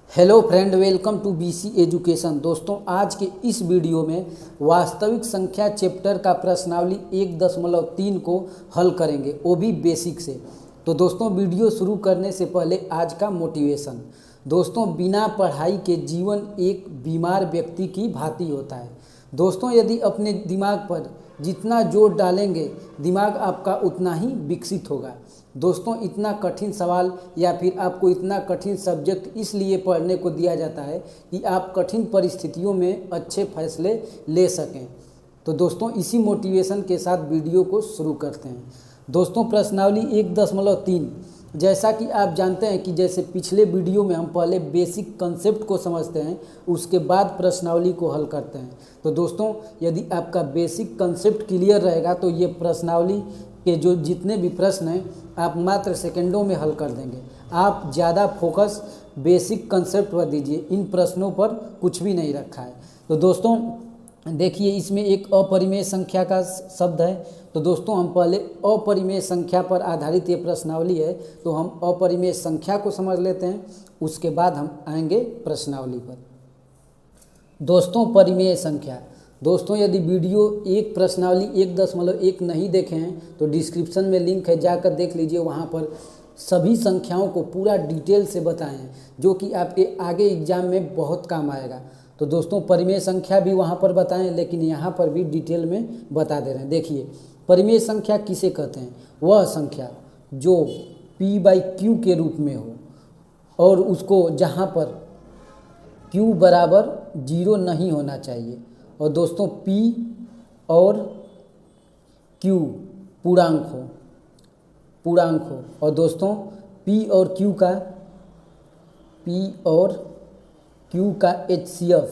Hello friend, welcome to BC education. दोस्तों, आज के इस वीडियो में वास्तविक संख्या चैप्टर का प्रश्नावली 1.3 को हल करेंगे, वो भी बेसिक से। तो दोस्तों, वीडियो शुरू करने से पहले आज का मोटिवेशन। दोस्तों, बिना पढ़ाई के जीवन एक बीमार व्यक्ति की भांति होता है। दोस्तों, यदि अपने दिमाग पर जितना जोर डालेंगे, दिमाग आपका उतना ही विकसित होगा। दोस्तों, इतना कठिन सवाल या फिर आपको इतना कठिन सब्जेक्ट इसलिए पढ़ने को दिया जाता है कि आप कठिन परिस्थितियों में अच्छे फैसले ले सकें। तो दोस्तों, इसी मोटिवेशन के साथ वीडियो को शुरू करते हैं। दोस्तों, प्रश्नावली 1.3, जैसा कि आप जानते हैं कि जैसे पिछले वीडियो में हम पहले बेसिक कंसेप्ट को समझते हैं, उसके बाद प्रश्नावली को हल करते हैं। तो दोस्तों, यदि आपका बेसिक कंसेप्ट क्लियर रहेगा तो ये प्रश्नावली के जो जितने भी प्रश्न हैं आप मात्र सेकंडों में हल कर देंगे। आप ज़्यादा फोकस बेसिक कंसेप्ट पर दीजिए, इन प्रश्नों पर कुछ भी नहीं रखा है। तो दोस्तों देखिए, इसमें एक अपरिमेय संख्या का शब्द है। तो दोस्तों, हम पहले अपरिमेय संख्या पर आधारित ये प्रश्नावली है, तो हम अपरिमेय संख्या को समझ लेते हैं, उसके बाद हम आएंगे प्रश्नावली पर। दोस्तों, परिमेय संख्या। दोस्तों, यदि वीडियो एक प्रश्नावली 1.1 नहीं देखे हैं तो डिस्क्रिप्शन में लिंक है, जाकर देख लीजिए। वहाँ पर सभी संख्याओं को पूरा डिटेल से बताएं हैं, जो कि आपके आगे एग्जाम में बहुत काम आएगा। तो दोस्तों, परिमेय संख्या भी वहाँ पर बताएं, लेकिन यहाँ पर भी डिटेल में बता दे रहे हैं। देखिए, परिमेय संख्या किसे कहते हैं? वह संख्या जो p/q के रूप में हो और उसको जहाँ पर q बराबर 0 नहीं होना चाहिए। और दोस्तों, p और q पूर्णांक हो। और दोस्तों, p और q का HCF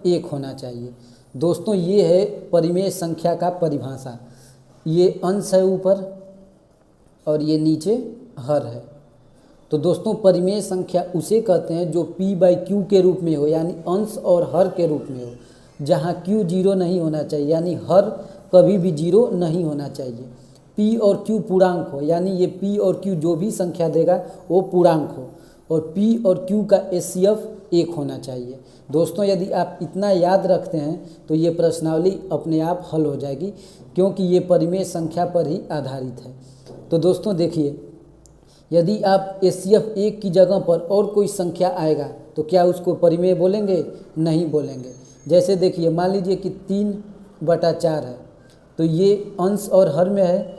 1 होना चाहिए। दोस्तों, ये है परिमेय संख्या का परिभाषा। ये अंश है ऊपर और ये नीचे हर है। तो दोस्तों, परिमेय संख्या उसे कहते हैं जो p/q के रूप में हो, यानी अंश और हर के रूप में हो, जहाँ q 0 नहीं होना चाहिए, यानी हर कभी भी 0 नहीं होना चाहिए। p और q पूर्णांक हो, यानी ये p और q जो भी संख्या देगा वो पूर्णांक हो, और p और q का HCF 1 होना चाहिए। दोस्तों, यदि आप इतना याद रखते हैं तो ये प्रश्नावली अपने आप हल हो जाएगी, क्योंकि ये परिमेय संख्या पर ही आधारित है। तो दोस्तों देखिए, यदि आप HCF 1 की जगह पर और कोई संख्या आएगा तो क्या उसको परिमेय बोलेंगे? नहीं बोलेंगे। जैसे देखिए, मान लीजिए कि 3/4 है, तो ये अंश और हर में है,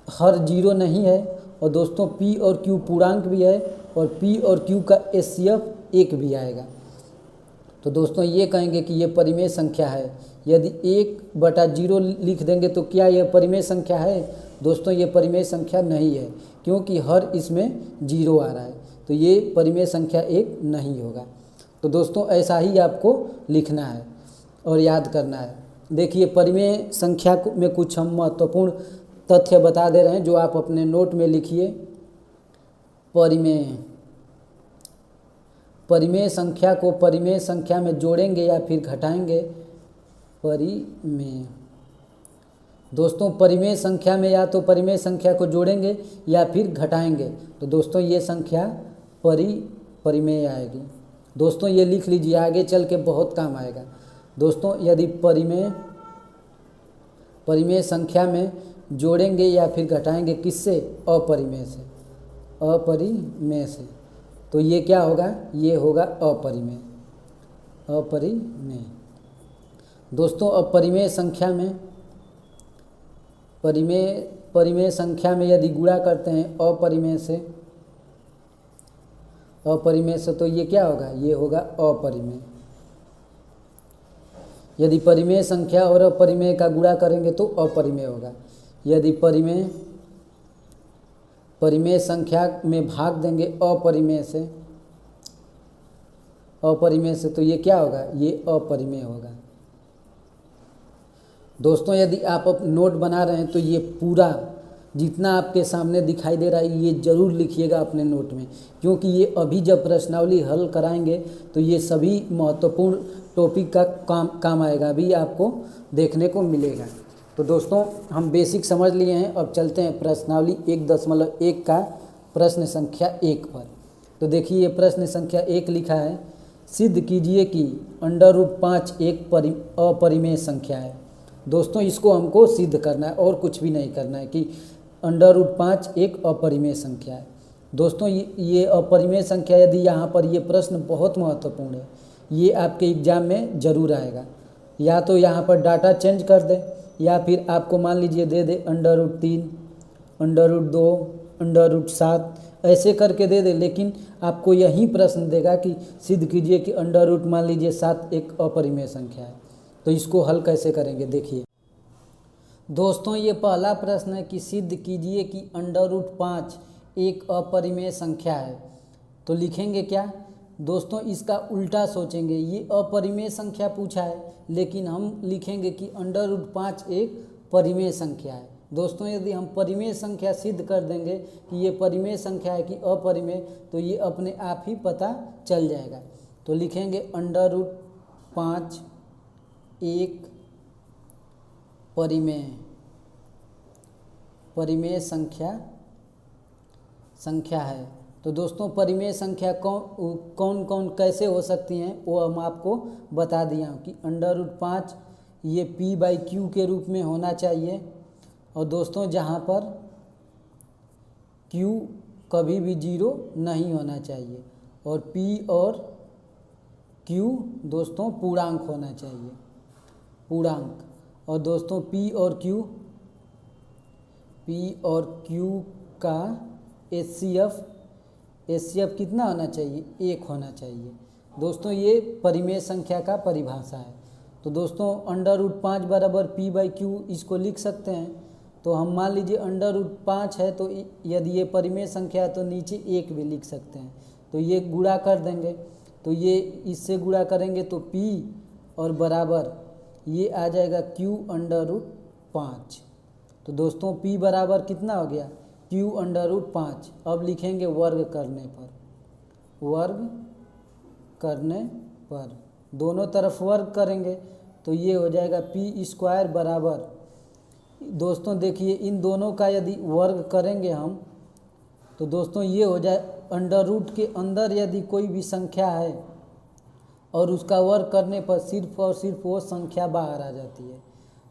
हर 0 नहीं है, और दोस्तों p और q पूर्णांक भी है, और p और q का HCF 1 भी आएगा। तो दोस्तों, ये कहेंगे कि ये परिमेय संख्या है। यदि 1/0 लिख देंगे तो क्या यह परिमेय संख्या है? दोस्तों, ये परिमेय संख्या नहीं है, क्योंकि हर इसमें 0 आ रहा है, तो ये परिमेय संख्या 1 नहीं होगा। तो दोस्तों, ऐसा ही आपको लिखना है और याद करना है। देखिए, परिमेय संख्या में कुछ हम महत्वपूर्ण तथ्य बता दे रहे हैं, जो आप अपने नोट में लिखिए। परिमेय संख्या को परिमेय संख्या में जोड़ेंगे या फिर घटाएंगे? परिमेय। दोस्तों, परिमेय संख्या में या तो परिमेय संख्या को जोड़ेंगे या फिर घटाएंगे। तो दोस्तों, ये संख्या परिमेय आएगी। दोस्तों, ये लिख लीजिए, आगे चल के बहुत काम आएगा। दोस्तों, यदि परिमेय संख्या में जोड़ेंगे या फिर घटाएंगे, किससे? अपरिमेय से, तो ये क्या होगा? ये होगा अपरिमेय। दोस्तों, अब परिमेय संख्या में यदि गुणा करते हैं अपरिमेय से, तो ये क्या होगा? ये होगा अपरिमेय। यदि परिमेय संख्या और अपरिमेय का गुणा करेंगे तो अपरिमेय होगा। यदि परिमेय संख्या में भाग देंगे अपरिमेय से, तो ये क्या होगा? ये अपरिमेय होगा। दोस्तों, यदि आप नोट बना रहे हैं तो ये पूरा जितना आपके सामने दिखाई दे रहा है ये ज़रूर लिखिएगा अपने नोट में, क्योंकि ये अभी जब प्रश्नावली हल कराएंगे तो ये सभी महत्वपूर्ण टॉपिक का काम आएगा, अभी आपको देखने को मिलेगा। तो दोस्तों, हम बेसिक समझ लिए हैं, अब चलते हैं प्रश्नावली 1.1 का प्रश्न संख्या 1 पर। तो देखिए ये प्रश्न संख्या 1 लिखा है, सिद्ध कीजिए कि √5 एक अपरिमेय संख्या है। दोस्तों इसको हमको सिद्ध करना है और कुछ भी नहीं करना है कि √5 एक अपरिमेय संख्या है। दोस्तों ये अपरिमेय संख्या, यदि यहाँ पर ये प्रश्न बहुत महत्वपूर्ण है, ये आपके एग्जाम में ज़रूर आएगा। या तो यहाँ पर डाटा चेंज कर दे या फिर आपको मान लीजिए दे दे √3, √2, √7 ऐसे करके दे दे, लेकिन आपको यही प्रश्न देगा कि सिद्ध कीजिए कि √ मान लीजिए 7 एक अपरिमेय संख्या है। तो इसको हल कैसे करेंगे देखिए। दोस्तों ये पहला प्रश्न है कि सिद्ध कीजिए कि √5 एक अपरिमेय संख्या है। तो लिखेंगे क्या दोस्तों, इसका उल्टा सोचेंगे। ये अपरिमेय संख्या पूछा है, लेकिन हम लिखेंगे कि √5 एक परिमेय संख्या है। दोस्तों यदि हम परिमेय संख्या सिद्ध कर देंगे कि ये परिमेय संख्या है कि अपरिमेय, तो ये अपने आप ही पता चल जाएगा। तो लिखेंगे √5 एक परिमेय संख्या है। तो दोस्तों परिमेय संख्या कौन कौन कैसे हो सकती हैं वो हम आपको बता दिया हूँ कि √5 ये p/q के रूप में होना चाहिए। और दोस्तों जहाँ पर q कभी भी 0 नहीं होना चाहिए और p और q दोस्तों पूर्णांक होना चाहिए, पूर्णांक। और दोस्तों p और q का HCF कितना होना चाहिए, 1 होना चाहिए। दोस्तों ये परिमेय संख्या का परिभाषा है। तो दोस्तों √5 बराबर p/q इसको लिख सकते हैं। तो हम मान लीजिए √5 है, तो यदि ये परिमेय संख्या है तो नीचे 1 भी लिख सकते हैं। तो ये गुणा कर देंगे, तो ये इससे गुणा करेंगे तो p और बराबर ये आ जाएगा q√5। तो दोस्तों p बराबर कितना हो गया, q√5। अब लिखेंगे वर्ग करने पर दोनों तरफ वर्ग करेंगे तो ये हो जाएगा p² बराबर। दोस्तों देखिए इन दोनों का यदि वर्ग करेंगे हम तो दोस्तों ये हो जाए √ के अंदर यदि कोई भी संख्या है और उसका वर्ग करने पर सिर्फ और सिर्फ वो संख्या बाहर आ जाती है।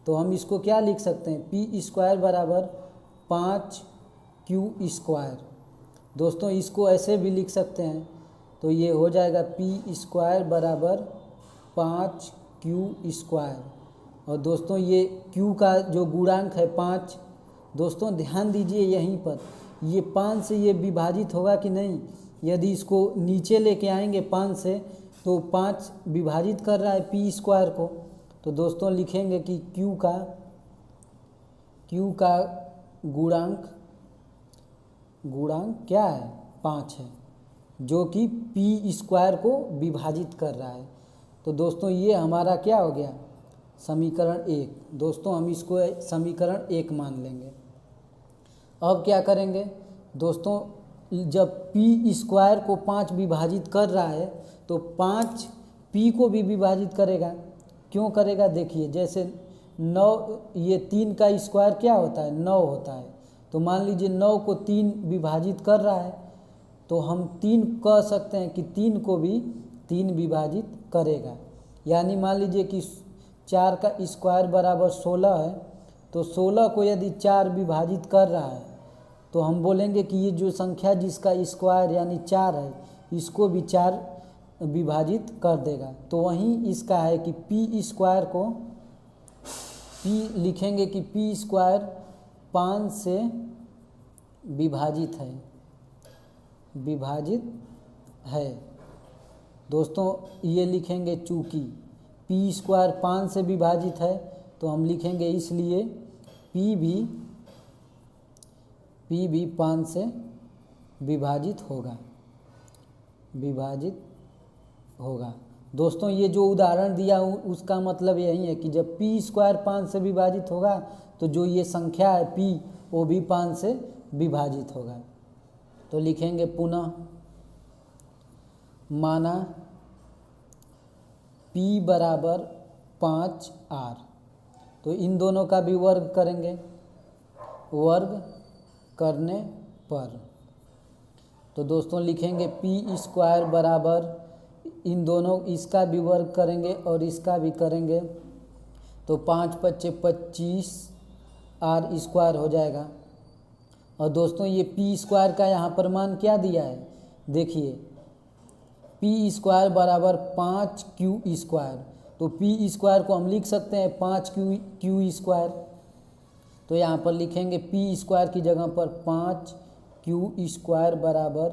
तो हम इसको क्या लिख सकते हैं, p² बराबर 5q²। दोस्तों इसको ऐसे भी लिख सकते हैं, तो ये हो जाएगा p² बराबर 5q²। और दोस्तों ये q का जो गुणांक है 5, दोस्तों ध्यान दीजिए यहीं पर ये 5 से ये विभाजित होगा कि नहीं। यदि इसको नीचे लेके आएंगे 5 से तो 5 विभाजित कर रहा है p² को। तो दोस्तों लिखेंगे कि q का गुणांक क्या है, 5 है, जो कि p² को विभाजित कर रहा है। तो दोस्तों ये हमारा क्या हो गया, समीकरण 1। दोस्तों हम इसको समीकरण 1 मान लेंगे। अब क्या करेंगे दोस्तों, जब p² को 5 विभाजित कर रहा है तो 5 p को भी विभाजित करेगा। क्यों करेगा देखिए, जैसे 9, ये 3 का स्क्वायर क्या होता है, 9 होता है। तो मान लीजिए 9 को 3 विभाजित कर रहा है, तो हम 3 कह सकते हैं कि 3 को भी 3 विभाजित करेगा। यानी मान लीजिए कि 4 का स्क्वायर बराबर 16 है, तो 16 को यदि 4 विभाजित कर रहा है तो हम बोलेंगे कि ये जो संख्या जिसका स्क्वायर यानी 4 है, इसको भी 4 विभाजित कर देगा। तो वहीं इसका है कि p² को लिखेंगे कि p² 5 से विभाजित है। दोस्तों ये लिखेंगे चूँकि p² 5 से विभाजित है, तो हम लिखेंगे इसलिए p भी 5 से विभाजित होगा। दोस्तों ये जो उदाहरण दिया उसका मतलब यही है कि जब p² 5 से विभाजित होगा तो जो ये संख्या है p वो भी 5 से विभाजित होगा। तो लिखेंगे पुनः माना p बराबर 5r। तो इन दोनों का भी वर्ग करेंगे, वर्ग करने पर तो दोस्तों लिखेंगे पी स्क्वायर बराबर, इन दोनों इसका भी वर्ग करेंगे और इसका भी करेंगे, तो 5 पच्चे 25 आर स्क्वायर हो जाएगा। और दोस्तों ये पी स्क्वायर का यहाँ पर मान क्या दिया है, देखिए पी स्क्वायर बराबर 5 क्यू स्क्वायर, तो पी स्क्वायर को हम लिख सकते हैं 5 क्यू स्क्वायर। तो यहाँ पर लिखेंगे पी स्क्वायर की जगह पर 5 क्यू स्क्वायर बराबर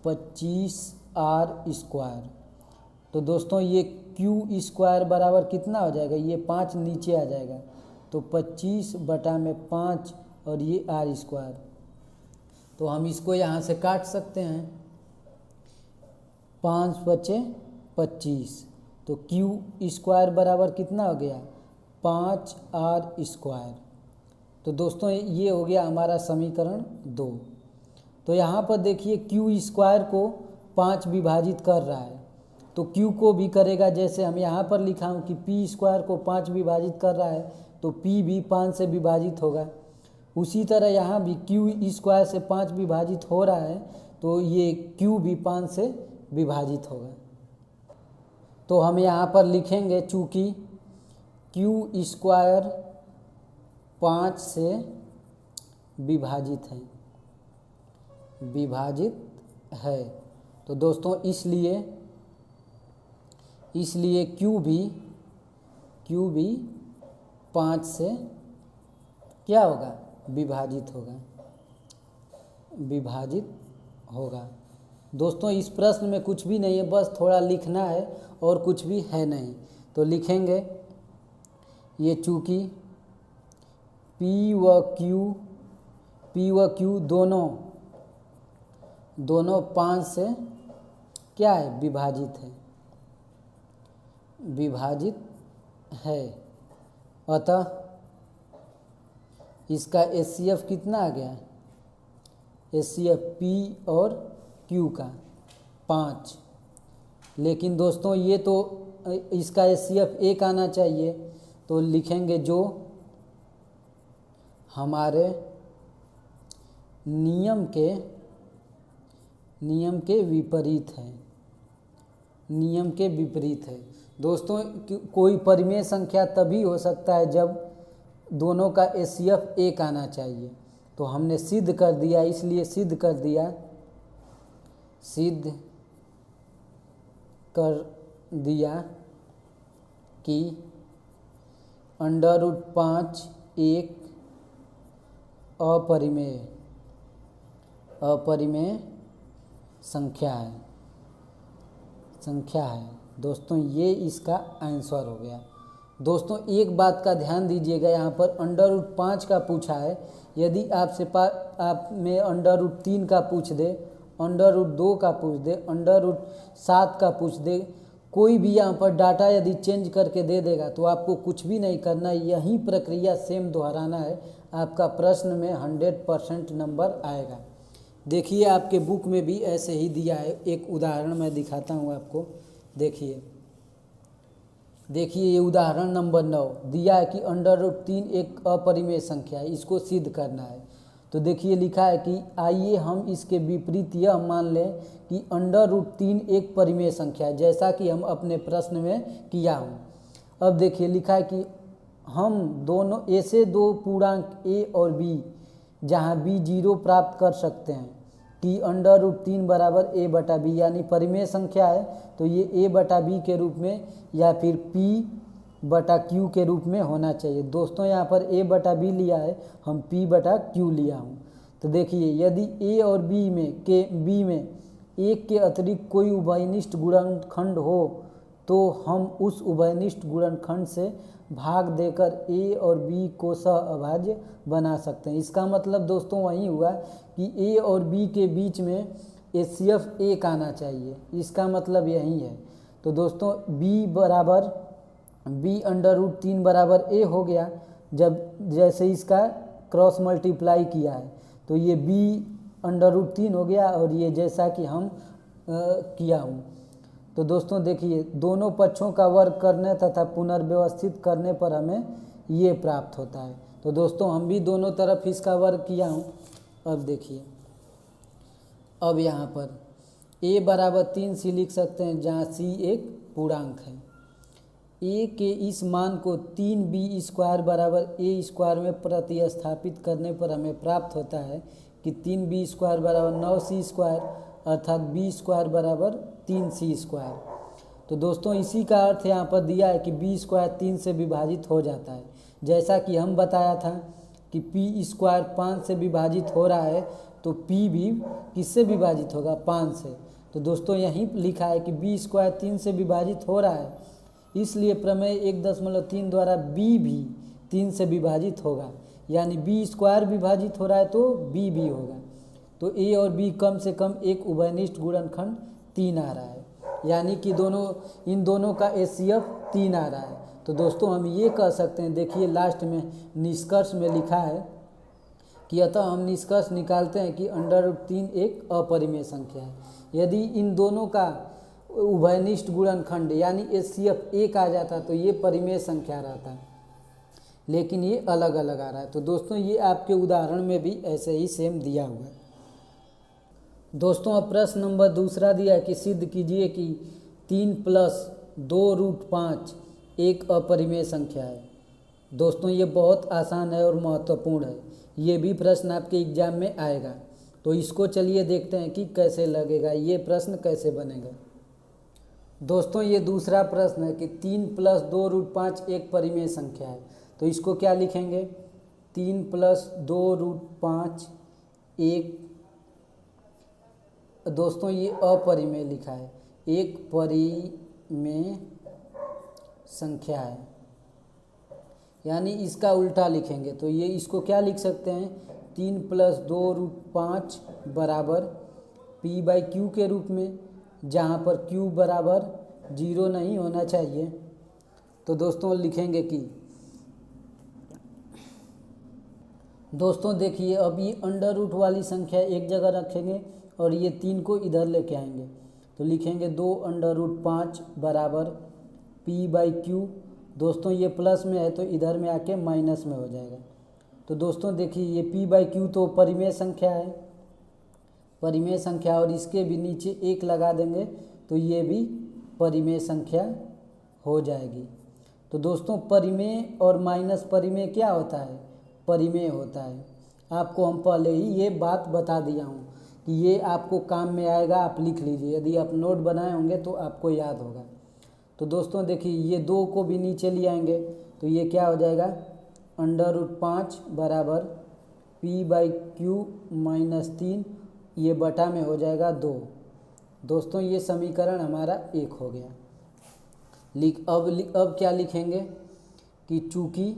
25 आर स्क्वायर। तो दोस्तों ये क्यू स्क्वायर बराबर कितना हो जाएगा, ये 5 नीचे आ जाएगा, तो 25 बटा में 5 और ये आर स्क्वायर। तो हम इसको यहाँ से काट सकते हैं, 5 बचे 25, तो क्यू स्क्वायर बराबर कितना हो गया 5 आर स्क्वायर। तो दोस्तों ये हो गया हमारा समीकरण 2। तो यहाँ पर देखिए क्यू स्क्वायर को 5 विभाजित कर रहा है, तो क्यू को भी करेगा, जैसे हम यहाँ पर लिखा हूँ कि पी स्क्वायर को 5 विभाजित कर रहा है तो पी भी 5 से विभाजित होगा। उसी तरह यहाँ भी क्यू स्क्वायर से 5 विभाजित हो रहा है तो ये क्यू भी 5 से विभाजित होगा। तो हम यहाँ पर लिखेंगे चूँकि क्यू स्क्वायर 5 से विभाजित है, तो दोस्तों इसलिए क्यू भी 5 से क्या होगा, विभाजित होगा। दोस्तों इस प्रश्न में कुछ भी नहीं है, बस थोड़ा लिखना है और कुछ भी है नहीं। तो लिखेंगे ये चूँकि पी व क्यू दोनों 5 से क्या है, विभाजित है, अतः इसका एचसीएफ कितना आ गया, एचसीएफ पी और क्यू का 5। लेकिन दोस्तों ये तो इसका एचसीएफ 1 आना चाहिए, तो लिखेंगे जो हमारे नियम के विपरीत है। दोस्तों कोई परिमेय संख्या तभी हो सकता है जब दोनों का एचसीएफ 1 आना चाहिए। तो हमने सिद्ध कर दिया, इसलिए सिद्ध कर दिया कि √5 एक अपरिमेय संख्या है। दोस्तों ये इसका आंसर हो गया। दोस्तों एक बात का ध्यान दीजिएगा, यहाँ पर √5 का पूछा है, यदि आपसे आप में √3 का पूछ दे, √2 का पूछ दे, √7 का पूछ दे, कोई भी यहाँ पर डाटा यदि चेंज करके दे देगा तो आपको कुछ भी नहीं करना, यही प्रक्रिया सेम दोहराना है, आपका प्रश्न में 100% नंबर आएगा। देखिए आपके बुक में भी ऐसे ही दिया है, एक उदाहरण मैं दिखाता हूँ आपको। देखिए ये उदाहरण नंबर 9 दिया है कि √3 एक अपरिमेय संख्या है, इसको सिद्ध करना है। तो देखिए लिखा है कि आइए हम इसके विपरीत यह मान लें कि √3 एक परिमेय संख्या है, जैसा कि हम अपने प्रश्न में किया हूँ। अब देखिए लिखा है कि हम दोनों ऐसे दो पूर्णांक a और b जहाँ b 0 प्राप्त कर सकते हैं कि √3 बराबर a बटा b, यानी परिमेय संख्या है तो ये a बटा b के रूप में या फिर p बटा q के रूप में होना चाहिए। दोस्तों यहाँ पर a बटा b लिया है, हम p बटा q लिया हूँ। तो देखिए यदि a और b में एक के अतिरिक्त कोई उभयनिष्ठ गुणनखंड हो तो हम उस उभयनिष्ठ गुणनखंड से भाग देकर a और b को सहअभाज्य बना सकते हैं। इसका मतलब दोस्तों वही हुआ कि a और b के बीच में एचसीएफ 1 आना चाहिए, इसका मतलब यही है। तो दोस्तों b √3 बराबर a हो गया, जब जैसे इसका क्रॉस मल्टीप्लाई किया है तो ये b √3 हो गया, और ये जैसा कि हम किया हूँ। तो दोस्तों देखिए दोनों पक्षों का वर्ग करने तथा पुनर्व्यवस्थित करने पर हमें ये प्राप्त होता है। तो दोस्तों हम भी दोनों तरफ इसका वर्ग किया हूँ। अब देखिए अब यहाँ पर a बराबर 3 c लिख सकते हैं, जहाँ c एक पूर्णांक है। a के इस मान को 3b स्क्वायर बराबर a स्क्वायर में प्रतिस्थापित करने पर हमें प्राप्त होता है कि 3b स्क्वायर बराबर 9c स्क्वायर, अर्थात b स्क्वायर बराबर 3c स्क्वायर। तो दोस्तों इसी का अर्थ यहाँ पर दिया है कि b स्क्वायर 3 से विभाजित हो जाता है। जैसा कि हम बताया था कि p स्क्वायर 5 से विभाजित हो रहा है, तो p भी किससे विभाजित होगा, 5 से। तो दोस्तों यहीं लिखा है कि b स्क्वायर 3 से विभाजित हो रहा है, इसलिए प्रमेय 1.3 द्वारा b भी 3 से विभाजित होगा, यानी b स्क्वायर विभाजित हो रहा है तो b भी होगा। तो a और b कम से कम एक उभयनिष्ठ गुणनखंड 3 आ रहा है, यानी कि इन दोनों का HCF 3 आ रहा है। तो दोस्तों हम ये कह सकते हैं, देखिए लास्ट में निष्कर्ष में लिखा है कि अतः हम निष्कर्ष निकालते हैं कि √3 एक अपरिमेय संख्या है। यदि इन दोनों का उभयनिष्ठ गुणनखंड यानी HCF 1 आ जाता तो ये परिमेय संख्या रहता, लेकिन ये अलग अलग आ रहा है। तो दोस्तों ये आपके उदाहरण में भी ऐसे ही सेम दिया हुआ है। दोस्तों अब प्रश्न नंबर दूसरा दिया है कि सिद्ध कीजिए कि 3 + 2√5 एक अपरिमेय संख्या है। दोस्तों ये बहुत आसान है और महत्वपूर्ण है, ये भी प्रश्न आपके एग्जाम में आएगा। तो इसको चलिए देखते हैं कि कैसे लगेगा, ये प्रश्न कैसे बनेगा। दोस्तों ये दूसरा प्रश्न है कि 3 + 2√5 एक परिमेय संख्या है। तो इसको क्या लिखेंगे, 3 + 2√5 एक, दोस्तों ये अपरिमेय लिखा है, एक परिमेय संख्या है, यानी इसका उल्टा लिखेंगे तो ये इसको क्या लिख सकते हैं, 3 + 2√5 बराबर p/q के रूप में, जहाँ पर q बराबर 0 नहीं होना चाहिए। तो दोस्तों लिखेंगे कि दोस्तों देखिए अब ये अंडर रूट वाली संख्या एक जगह रखेंगे और ये 3 को इधर लेके आएंगे। तो लिखेंगे 2√5 बराबर p/q। दोस्तों ये प्लस में है तो इधर में आके माइनस में हो जाएगा। तो दोस्तों देखिए ये p/q तो परिमेय संख्या है, परिमेय संख्या, और इसके भी नीचे 1 लगा देंगे तो ये भी परिमेय संख्या हो जाएगी। तो दोस्तों परिमेय और माइनस परिमेय क्या होता है, परिमेय होता है। आपको हम पहले ही ये बात बता दिया हूँ कि ये आपको काम में आएगा, आप लिख लीजिए, यदि आप नोट बनाए होंगे तो आपको याद होगा। तो दोस्तों देखिए ये 2 को भी नीचे ले आएंगे तो ये क्या हो जाएगा, अंडर रूट 5 बराबर p/q माइनस 3, ये बटा में हो जाएगा 2। दोस्तों ये समीकरण हमारा 1 हो गया। अब क्या लिखेंगे कि चूँकि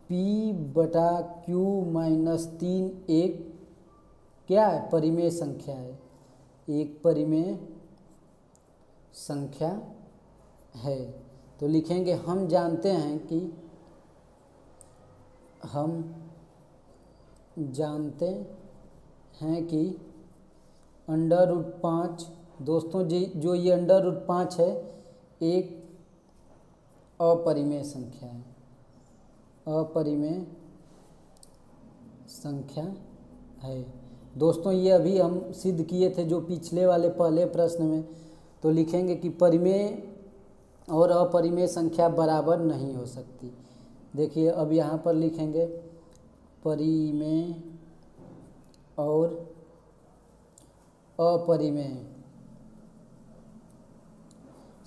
p/q माइनस 3 एक क्या है, परिमेय संख्या है, एक परिमेय संख्या है। तो लिखेंगे हम जानते हैं कि अंडर रूट 5, दोस्तों जो ये अंडर रूट 5 है एक अपरिमेय संख्या है, अपरिमेय संख्या है। दोस्तों ये अभी हम सिद्ध किए थे जो पिछले वाले पहले प्रश्न में। तो लिखेंगे कि परिमेय और अपरिमेय संख्या बराबर नहीं हो सकती। देखिए अब यहाँ पर लिखेंगे परिमेय और अपरिमेय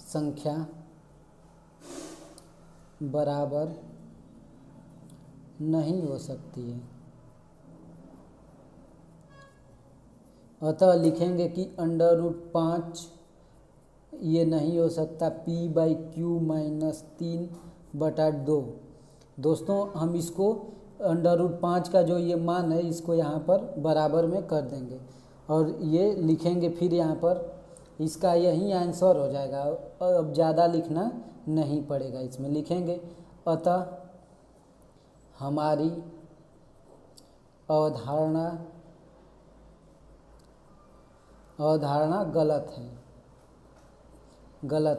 संख्या बराबर नहीं हो सकती है, अतः लिखेंगे कि अंडर रूट 5 ये नहीं हो सकता, p/q माइनस 3 बटा 2। दोस्तों हम इसको अंडर रूट 5 का जो ये मान है इसको यहाँ पर बराबर में कर देंगे और ये लिखेंगे, फिर यहाँ पर इसका यही आंसर हो जाएगा। अब ज़्यादा लिखना नहीं पड़ेगा, इसमें लिखेंगे अतः हमारी अवधारणा गलत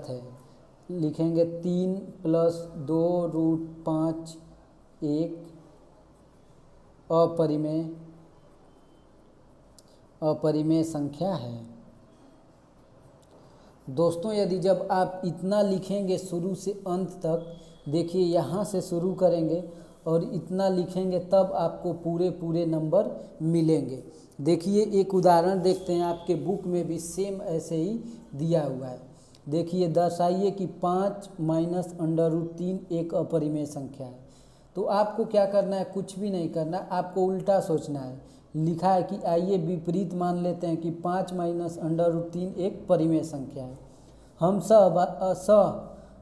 है। लिखेंगे 3 + 2√5 एक अपरिमेय अपरिमेय संख्या है। दोस्तों यदि जब आप इतना लिखेंगे शुरू से अंत तक, देखिए यहाँ से शुरू करेंगे और इतना लिखेंगे तब आपको पूरे पूरे नंबर मिलेंगे। देखिए एक उदाहरण देखते हैं, आपके बुक में भी सेम ऐसे ही दिया हुआ है। देखिए दर्शाइए कि 5 माइनस √3 एक अपरिमेय संख्या है। तो आपको क्या करना है, कुछ भी नहीं करना, आपको उल्टा सोचना है। लिखा है कि आइए विपरीत मान लेते हैं कि 5 माइनस √3 एक परिमेय संख्या है। हम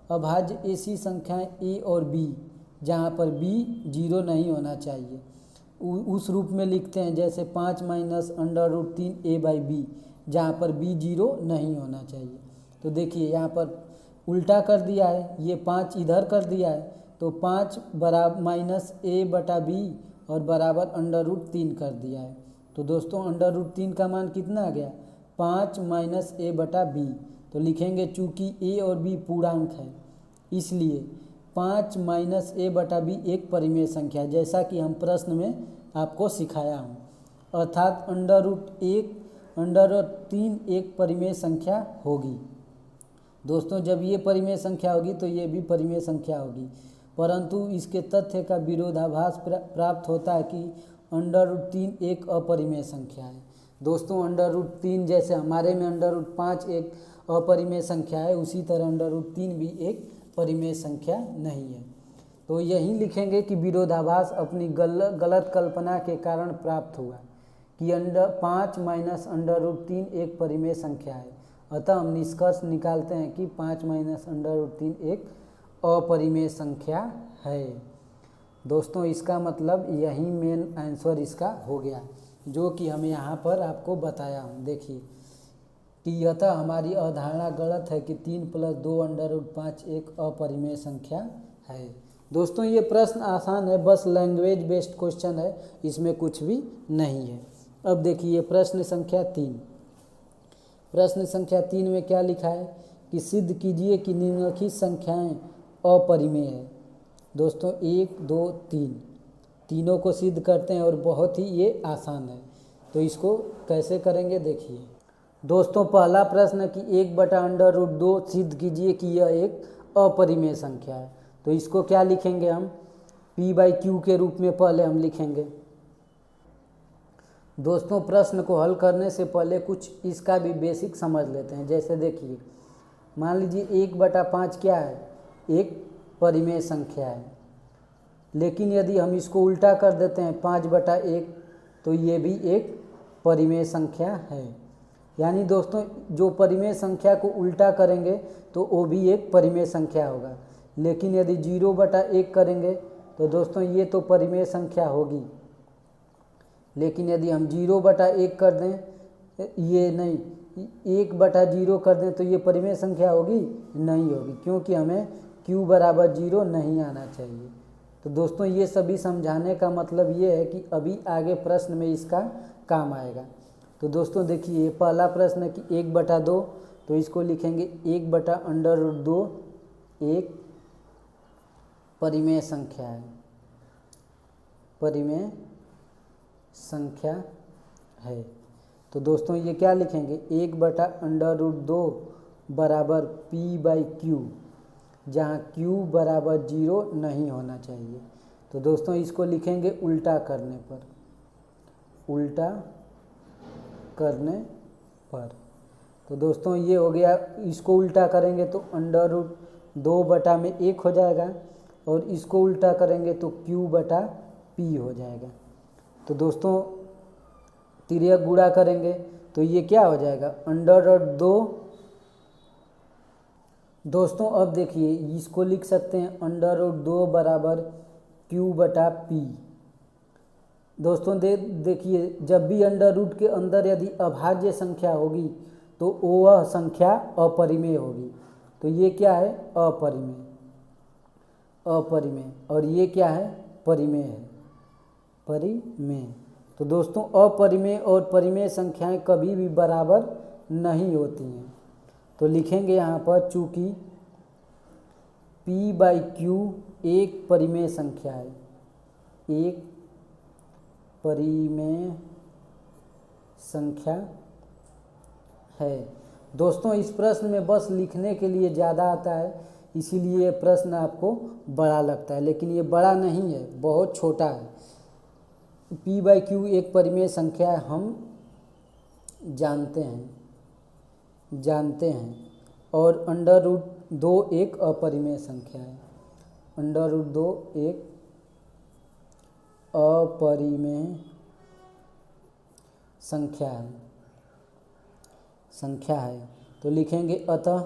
अभाज्य ऐसी संख्याएं a और b जहाँ पर b 0 नहीं होना चाहिए उस रूप में लिखते हैं, जैसे 5 माइनस √3 a/b जहाँ पर b 0 नहीं होना चाहिए। तो देखिए यहाँ पर उल्टा कर दिया है, ये 5 इधर कर दिया है, तो 5 बराबर माइनस a/b और बराबर √3 कर दिया है। तो दोस्तों √3 का मान कितना आ गया, 5 माइनस a/b। तो लिखेंगे चूँकि a और b पूर्णांक है इसलिए 5 माइनस a/b एक परिमेय संख्या है, जैसा कि हम प्रश्न में आपको सिखाया हूँ। अर्थात √3 एक परिमेय संख्या होगी। दोस्तों जब ये परिमेय संख्या होगी तो ये भी परिमेय संख्या होगी, परंतु इसके तथ्य का विरोधाभास प्राप्त होता है कि √3 एक अपरिमेय संख्या है। दोस्तों √3 जैसे हमारे में √5 एक अपरिमेय संख्या है, उसी तरह √3 भी एक परिमेय संख्या नहीं है। तो यही लिखेंगे कि विरोधाभास अपनी गलत कल्पना के कारण प्राप्त हुआ कि 5 माइनस √3 एक परिमेय संख्या है। अतः हम निष्कर्ष निकालते हैं कि 5 माइनस √3 एक अपरिमेय संख्या है। दोस्तों इसका मतलब यही मेन आंसर इसका हो गया, जो कि हमें यहाँ पर आपको बताया हूँ। देखिए कि अतः हमारी अवधारणा गलत है कि 3 + 2 √5 एक अपरिमेय संख्या है। दोस्तों ये प्रश्न आसान है, बस लैंग्वेज बेस्ड क्वेश्चन है, इसमें कुछ भी नहीं है। अब देखिए प्रश्न संख्या 3। प्रश्न संख्या 3 में क्या लिखा है कि सिद्ध कीजिए कि निम्नलिखित संख्याएं अपरिमेय है। दोस्तों 1, 2, 3 तीनों को सिद्ध करते हैं और बहुत ही ये आसान है। तो इसको कैसे करेंगे देखिए। दोस्तों पहला प्रश्न है कि 1/√2 सिद्ध कीजिए कि यह एक अपरिमेय संख्या है। तो इसको क्या लिखेंगे हम, p/q के रूप में पहले हम लिखेंगे। दोस्तों प्रश्न को हल करने से पहले कुछ इसका भी बेसिक समझ लेते हैं। जैसे देखिए मान लीजिए 1/5 क्या है, एक परिमेय संख्या है, लेकिन यदि हम इसको उल्टा कर देते हैं 5/1 तो ये भी एक परिमेय संख्या है। यानी दोस्तों जो परिमेय संख्या को उल्टा करेंगे तो वो भी एक परिमेय संख्या होगा, लेकिन यदि 0/1 करेंगे तो दोस्तों ये तो परिमेय संख्या होगी, लेकिन यदि हम 0/1 कर दें, ये नहीं 1/0 कर दें तो ये परिमेय संख्या होगी, नहीं होगी, क्योंकि हमें q = 0 नहीं आना चाहिए। तो दोस्तों ये सभी समझाने का मतलब ये है कि अभी आगे प्रश्न में इसका काम आएगा। तो दोस्तों देखिए ये पहला प्रश्न है कि 1/2, तो इसको लिखेंगे 1/√2 एक परिमेय संख्या है, परिमेय संख्या है। तो दोस्तों ये क्या लिखेंगे 1/√2 बराबर p/q, जहाँ q = 0 नहीं होना चाहिए। तो दोस्तों इसको लिखेंगे उल्टा करने पर, उल्टा करने पर। तो दोस्तों ये हो गया, इसको उल्टा करेंगे तो √2/1 हो जाएगा, और इसको उल्टा करेंगे तो q/p हो जाएगा। तो दोस्तों तिर्यक गुणा करेंगे तो ये क्या हो जाएगा √2। दोस्तों अब देखिए इसको लिख सकते हैं √2 बराबर q/p। दोस्तों देखिए जब भी √ के अंदर यदि अभाज्य संख्या होगी तो वह संख्या अपरिमेय होगी। तो ये क्या है अपरिमेय, अपरिमेय, और ये क्या है परिमेय है, परिमेय। तो दोस्तों अपरिमेय और परिमेय संख्याएं कभी भी बराबर नहीं होती हैं। तो लिखेंगे यहाँ पर चूँकि p/q एक परिमेय संख्या है, एक परिमेय संख्या है। दोस्तों इस प्रश्न में बस लिखने के लिए ज़्यादा आता है, इसीलिए ये प्रश्न आपको बड़ा लगता है, लेकिन ये बड़ा नहीं है, बहुत छोटा है। p/q एक परिमेय संख्या है, हम जानते हैं और √2 एक अपरिमेय संख्या है। √2 एक अपरिमेय संख्या है। तो लिखेंगे अतः,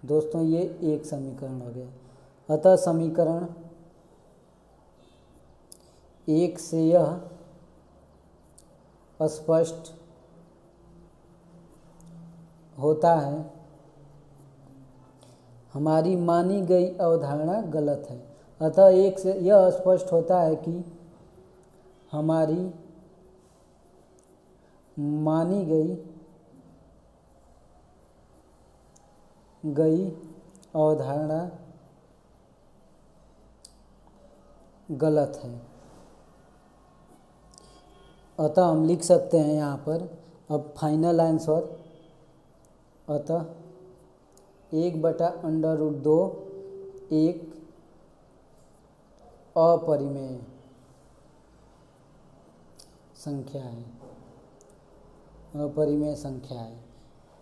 दोस्तों ये एक समीकरण हो गया। अतः समीकरण 1 से यह स्पष्ट होता है हमारी मानी गई अवधारणा गलत है। अतः 1 से यह स्पष्ट होता है कि हमारी मानी गई अवधारणा गलत है। अतः हम लिख सकते हैं यहाँ पर अब फाइनल आंसर, अतः 1/√2 एक अपरिमेय संख्या है।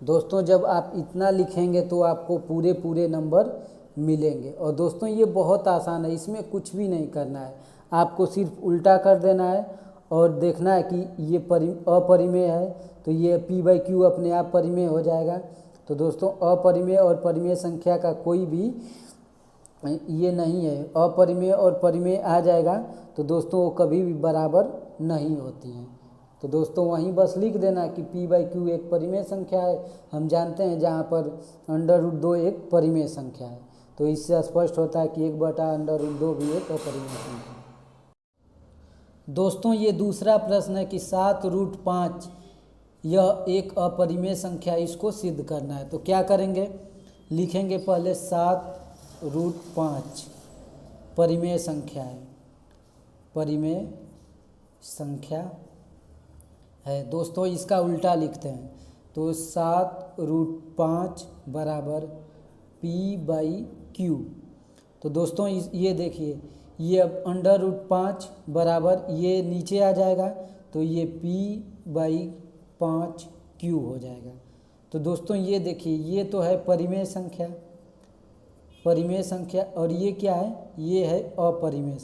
दोस्तों जब आप इतना लिखेंगे तो आपको पूरे नंबर मिलेंगे। और दोस्तों ये बहुत आसान है, इसमें कुछ भी नहीं करना है, आपको सिर्फ उल्टा कर देना है और देखना है कि ये अपरिमेय है तो ये p/q अपने आप परिमेय हो जाएगा। तो दोस्तों अपरिमेय और परिमेय संख्या का कोई भी ये नहीं है, अपरिमेय और परिमेय आ जाएगा तो दोस्तों वो कभी भी बराबर नहीं होती हैं। तो दोस्तों वहीं बस लिख देना कि p/q एक परिमेय संख्या है, हम जानते हैं, जहाँ पर √2 एक परिमेय संख्या है। तो इससे स्पष्ट होता है कि 1/√2 भी एक अपरिमेय संख्या है। दोस्तों ये दूसरा प्रश्न है कि 7√5 यह एक अपरिमेय संख्या है, इसको सिद्ध करना है। तो क्या करेंगे, लिखेंगे पहले 7√5 परिमेय संख्या है। दोस्तों इसका उल्टा लिखते हैं, तो 7√5 बराबर p/q। तो दोस्तों ये देखिए, ये अब √5 बराबर ये नीचे आ जाएगा तो ये p/5q हो जाएगा। तो दोस्तों ये देखिए, ये तो है परिमेय संख्या और ये क्या है, ये है अपरिमेय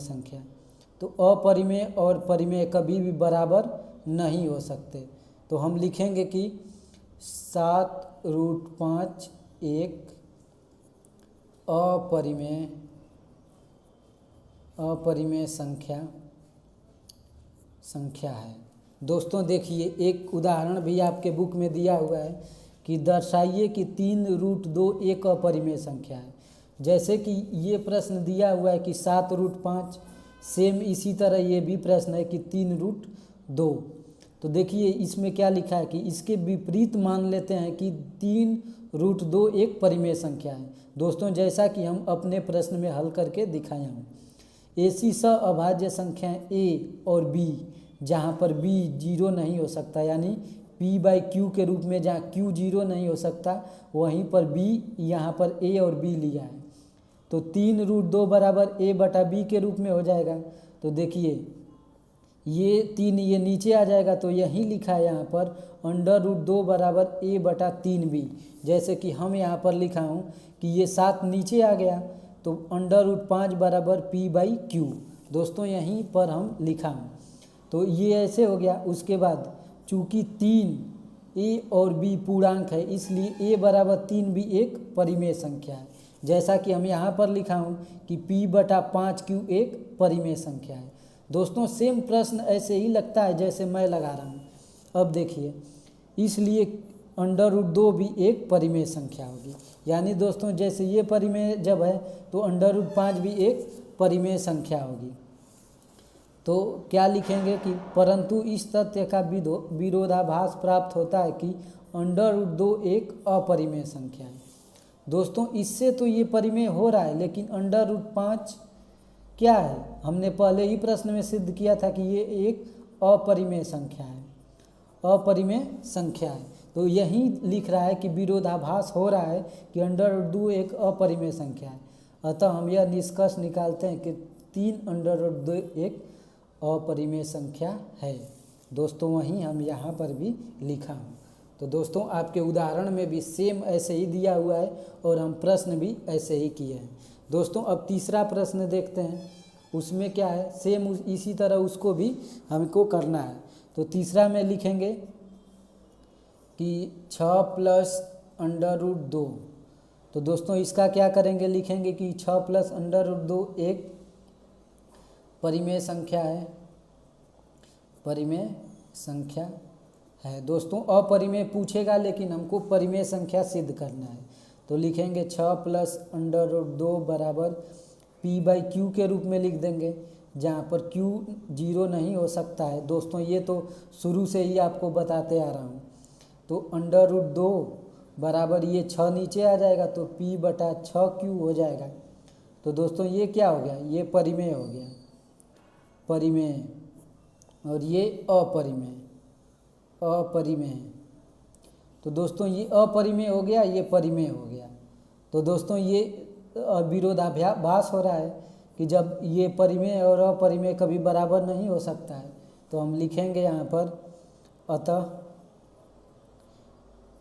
संख्या। तो अपरिमेय और परिमेय कभी भी बराबर नहीं हो सकते। तो हम लिखेंगे कि 7√5 एक अपरिमेय संख्या है। दोस्तों देखिए एक उदाहरण भी आपके बुक में दिया हुआ है कि दर्शाइए कि 3√2 एक अपरिमेय संख्या है। जैसे कि ये प्रश्न दिया हुआ है कि 7√5, सेम इसी तरह ये भी प्रश्न है कि 3√2। तो देखिए इसमें क्या लिखा है कि इसके विपरीत मान लेते हैं कि 3√2 एक परिमेय संख्या है। दोस्तों जैसा कि हम अपने प्रश्न में हल करके दिखाया हूँ, ऐसी अभाज्य संख्याएं a और b जहाँ पर b 0 नहीं हो सकता, यानी p/q के रूप में जहाँ q 0 नहीं हो सकता, वहीं पर b यहाँ पर a और b लिया है। तो 3√2 बराबर a/b के रूप में हो जाएगा। तो देखिए ये 3 ये नीचे आ जाएगा, तो यही लिखा है यहाँ पर √2 बराबर a/3b। जैसे कि हम यहाँ पर लिखा हूँ कि ये 7 नीचे आ गया तो √5 बराबर p/q। दोस्तों यहीं पर हम लिखा हूँ, तो ये ऐसे हो गया। उसके बाद चूँकि 3 a और b पूर्णांक है, इसलिए a बराबर 3 भी एक परिमेय संख्या है। जैसा कि हम यहाँ पर लिखा हूँ कि p/5q एक परिमेय संख्या है। दोस्तों सेम प्रश्न ऐसे ही लगता है जैसे मैं लगा रहा हूँ। अब देखिए, इसलिए √2 भी एक परिमेय संख्या होगी, यानी दोस्तों जैसे ये परिमेय जब है तो √5 भी एक परिमेय संख्या होगी। तो क्या लिखेंगे कि परंतु इस तथ्य का विरोधाभास प्राप्त होता है कि √2 एक अपरिमेय संख्या है। दोस्तों इससे तो ये परिमेय हो रहा है, लेकिन √5 क्या है, हमने पहले ही प्रश्न में सिद्ध किया था कि ये एक अपरिमेय संख्या है, अपरिमेय संख्या है। तो यही लिख रहा है कि विरोधाभास हो रहा है कि √2 एक अपरिमेय संख्या है। अतः हम यह निष्कर्ष निकालते हैं कि 3√2 एक अपरिमेय संख्या है। दोस्तों वहीं हम यहाँ पर भी लिखा हूँ। तो दोस्तों आपके उदाहरण में भी सेम ऐसे ही दिया हुआ है और हम प्रश्न भी ऐसे ही किए हैं। दोस्तों अब तीसरा प्रश्न देखते हैं, उसमें क्या है, सेम इसी तरह उसको भी हमको करना है। तो तीसरा में लिखेंगे कि 6 + √2। तो दोस्तों इसका क्या करेंगे, लिखेंगे कि 6 + √2 एक परिमेय संख्या है, परिमेय संख्या है। दोस्तों अपरिमेय पूछेगा लेकिन हमको परिमेय संख्या सिद्ध करना है। तो लिखेंगे 6 + √2 बराबर p/q के रूप में लिख देंगे, जहाँ पर q 0 नहीं हो सकता है। दोस्तों ये तो शुरू से ही आपको बताते आ रहा हूँ। तो √2 बराबर ये 6 नीचे आ जाएगा तो p/6q हो जाएगा। तो दोस्तों ये क्या हो गया, ये परिमेय हो गया, परिमेय, और ये अपरिमेय, अपरिमेय। तो दोस्तों ये अपरिमेय हो गया, ये परिमेय हो गया। तो दोस्तों ये विरोधाभास हो रहा है कि जब ये परिमेय और अपरिमेय कभी बराबर नहीं हो सकता है। तो हम लिखेंगे यहाँ पर, अतः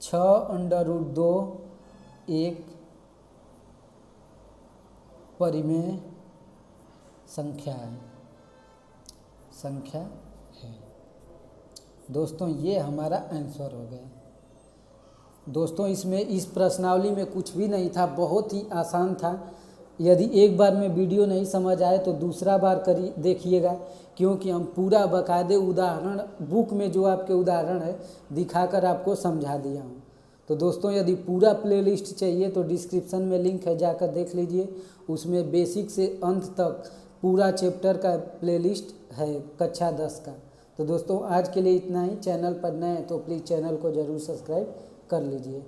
6√2 एक परिमेय संख्या है, संख्या है। दोस्तों ये हमारा आंसर हो गया। दोस्तों इसमें इस प्रश्नावली में कुछ भी नहीं था, बहुत ही आसान था। यदि एक बार में वीडियो नहीं समझ आए तो दूसरा बार देखिएगा, क्योंकि हम पूरा बाकायदे उदाहरण बुक में जो आपके उदाहरण है दिखाकर आपको समझा दिया हूँ। तो दोस्तों यदि पूरा प्लेलिस्ट चाहिए तो डिस्क्रिप्शन में लिंक है, जाकर देख लीजिए। उसमें बेसिक से अंत तक पूरा चैप्टर का प्लेलिस्ट है कक्षा 10 का। तो दोस्तों आज के लिए इतना ही। चैनल पर नए हैं तो प्लीज़ चैनल को ज़रूर सब्सक्राइब कर लीजिए।